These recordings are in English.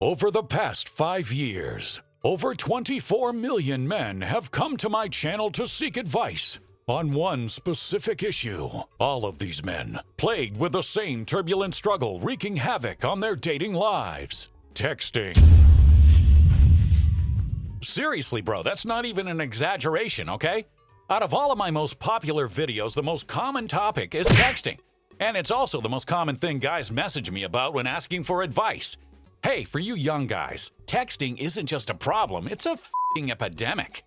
Over the past 5 years, over 24 million men have come to my channel to seek advice on one specific issue. All of these men, plagued with the same turbulent struggle wreaking havoc on their dating lives: texting. Seriously, bro, that's not even an exaggeration, okay? Out of all of my most popular videos, the most common topic is texting. And it's also the most common thing guys message me about when asking for advice. Hey, for you young guys, texting isn't just a problem, it's a f***ing epidemic.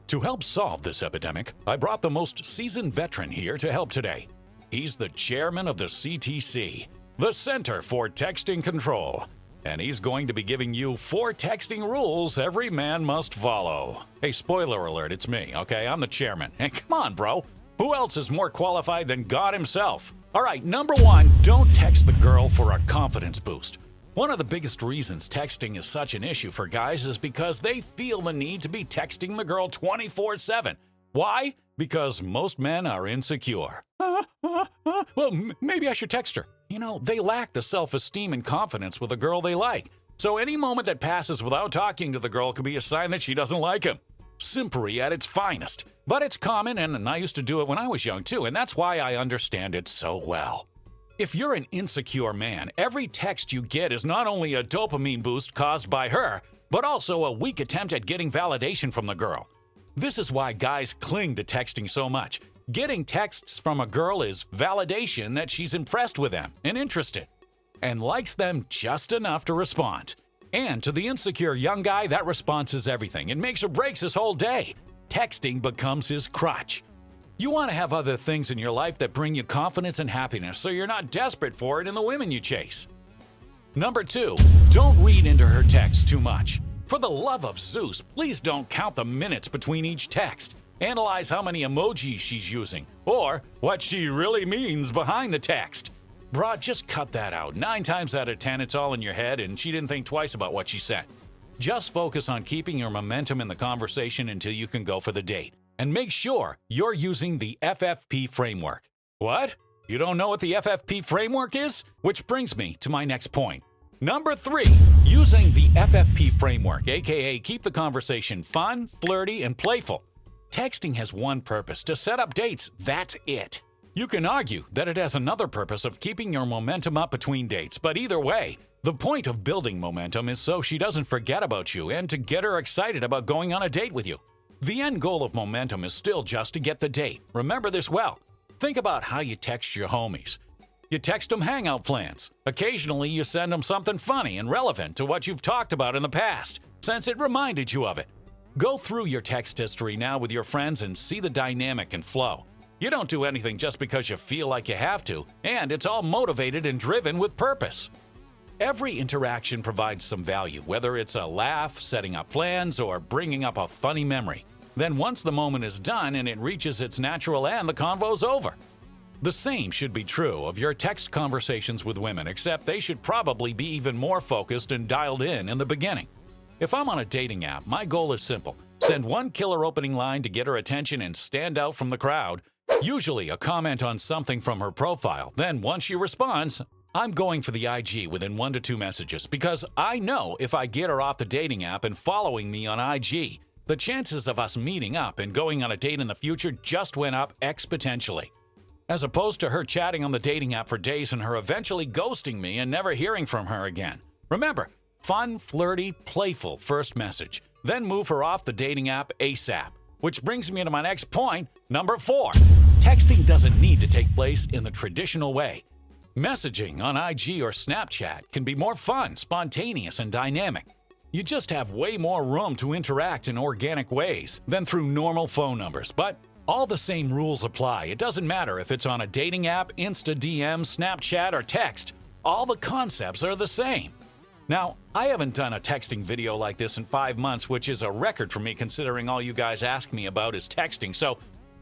To help solve this epidemic, I brought the most seasoned veteran here to help today. He's the chairman of the CTC, the Center for Texting Control. And he's going to be giving you 4 texting rules every man must follow. Hey, spoiler alert, it's me, okay? I'm the chairman. And come on, bro. Who else is more qualified than God himself? All right, number 1, don't text the girl for a confidence boost. One of the biggest reasons texting is such an issue for guys is because they feel the need to be texting the girl 24/7. Why? Because most men are insecure. Well, maybe I should text her. You know, they lack the self-esteem and confidence with a girl they like. So any moment that passes without talking to the girl could be a sign that she doesn't like him. Simpery at its finest. But it's common, and I used to do it when I was young too, and that's why I understand it so well. If you're an insecure man, every text you get is not only a dopamine boost caused by her, but also a weak attempt at getting validation from the girl. This is why guys cling to texting so much. Getting texts from a girl is validation that she's impressed with them and interested, and likes them just enough to respond. And to the insecure young guy, that response is everything. It makes or breaks his whole day. Texting becomes his crutch. You want to have other things in your life that bring you confidence and happiness, so you're not desperate for it in the women you chase. Number 2, don't read into her text too much. For the love of Zeus, please don't count the minutes between each text. Analyze how many emojis she's using, or what she really means behind the text. Bruh, just cut that out. 9 times out of 10, it's all in your head, and she didn't think twice about what she said. Just focus on keeping your momentum in the conversation until you can go for the date. And make sure you're using the FFP framework. What? You don't know what the FFP framework is? Which brings me to my next point. Number 3, using the FFP framework, aka keep the conversation fun, flirty, and playful. Texting has one purpose: to set up dates. That's it. You can argue that it has another purpose of keeping your momentum up between dates, but either way, the point of building momentum is so she doesn't forget about you and to get her excited about going on a date with you. The end goal of momentum is still just to get the date. Remember this well. Think about how you text your homies. You text them hangout plans. Occasionally, you send them something funny and relevant to what you've talked about in the past, since it reminded you of it. Go through your text history now with your friends and see the dynamic and flow. You don't do anything just because you feel like you have to, and it's all motivated and driven with purpose. Every interaction provides some value, whether it's a laugh, setting up plans, or bringing up a funny memory. Then once the moment is done and it reaches its natural end, the convo's over. The same should be true of your text conversations with women, except they should probably be even more focused and dialed in the beginning. If I'm on a dating app, my goal is simple. Send one killer opening line to get her attention and stand out from the crowd. Usually a comment on something from her profile. Then once she responds, I'm going for the IG within 1 to 2 messages, because I know if I get her off the dating app and following me on IG, the chances of us meeting up and going on a date in the future just went up exponentially. As opposed to her chatting on the dating app for days and her eventually ghosting me and never hearing from her again. Remember, fun, flirty, playful first message. Then move her off the dating app ASAP. Which brings me to my next point, number 4. Texting doesn't need to take place in the traditional way. Messaging on IG or Snapchat can be more fun, spontaneous, and dynamic. You just have way more room to interact in organic ways than through normal phone numbers, but all the same rules apply. It doesn't matter if it's on a dating app, Insta DM, Snapchat, or text. All the concepts are the same. Now, I haven't done a texting video like this in 5 months, which is a record for me considering all you guys ask me about is texting, so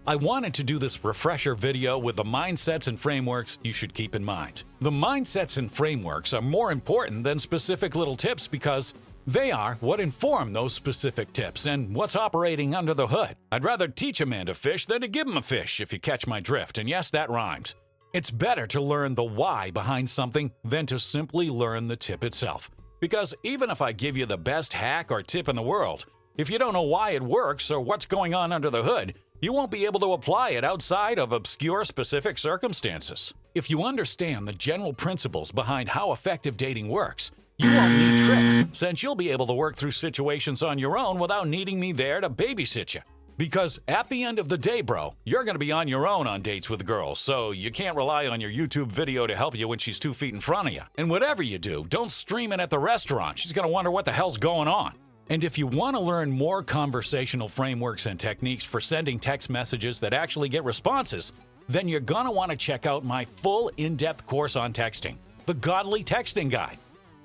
I wanted to do this refresher video with the mindsets and frameworks you should keep in mind. The mindsets and frameworks are more important than specific little tips because they are what inform those specific tips and what's operating under the hood. I'd rather teach a man to fish than to give him a fish, if you catch my drift, and yes, that rhymes. It's better to learn the why behind something than to simply learn the tip itself. Because even if I give you the best hack or tip in the world, if you don't know why it works or what's going on under the hood, you won't be able to apply it outside of obscure specific circumstances. If you understand the general principles behind how effective dating works, you won't need tricks, since you'll be able to work through situations on your own without needing me there to babysit you. Because at the end of the day, bro, you're going to be on your own on dates with girls, so you can't rely on your YouTube video to help you when she's 2 feet in front of you. And whatever you do, don't stream it at the restaurant. She's going to wonder what the hell's going on. And if you want to learn more conversational frameworks and techniques for sending text messages that actually get responses, then you're going to want to check out my full in-depth course on texting, the Godly Texting Guide.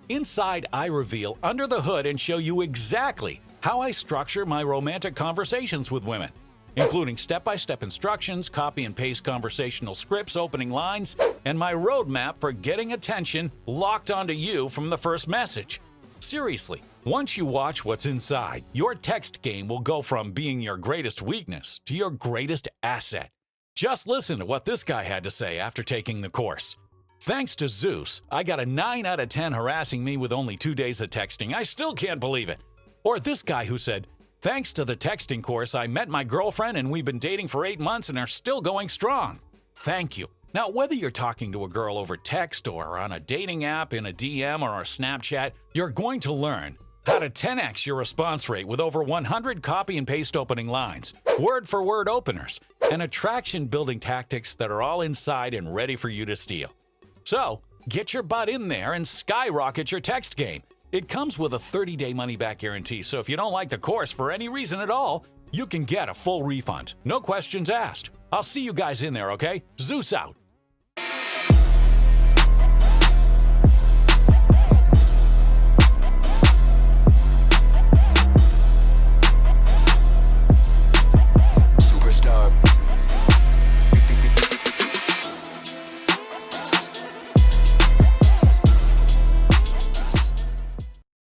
Inside, I reveal under the hood and show you exactly how I structure my romantic conversations with women, including step-by-step instructions, copy and paste conversational scripts, opening lines, and my roadmap for getting attention locked onto you from the first message. Seriously, once you watch what's inside, your text game will go from being your greatest weakness to your greatest asset. Just listen to what this guy had to say after taking the course. Thanks to Zeus, I got a 9 out of 10 harassing me with only 2 days of texting. I still can't believe it. Or this guy who said, thanks to the texting course, I met my girlfriend and we've been dating for 8 months and are still going strong. Thank you. Now, whether you're talking to a girl over text or on a dating app, in a DM or a Snapchat, you're going to learn how to 10x your response rate with over 100 copy and paste opening lines, word-for-word openers, and attraction-building tactics that are all inside and ready for you to steal. So, get your butt in there and skyrocket your text game. It comes with a 30-day money-back guarantee, so if you don't like the course for any reason at all, you can get a full refund. No questions asked. I'll see you guys in there, okay? Zeus out.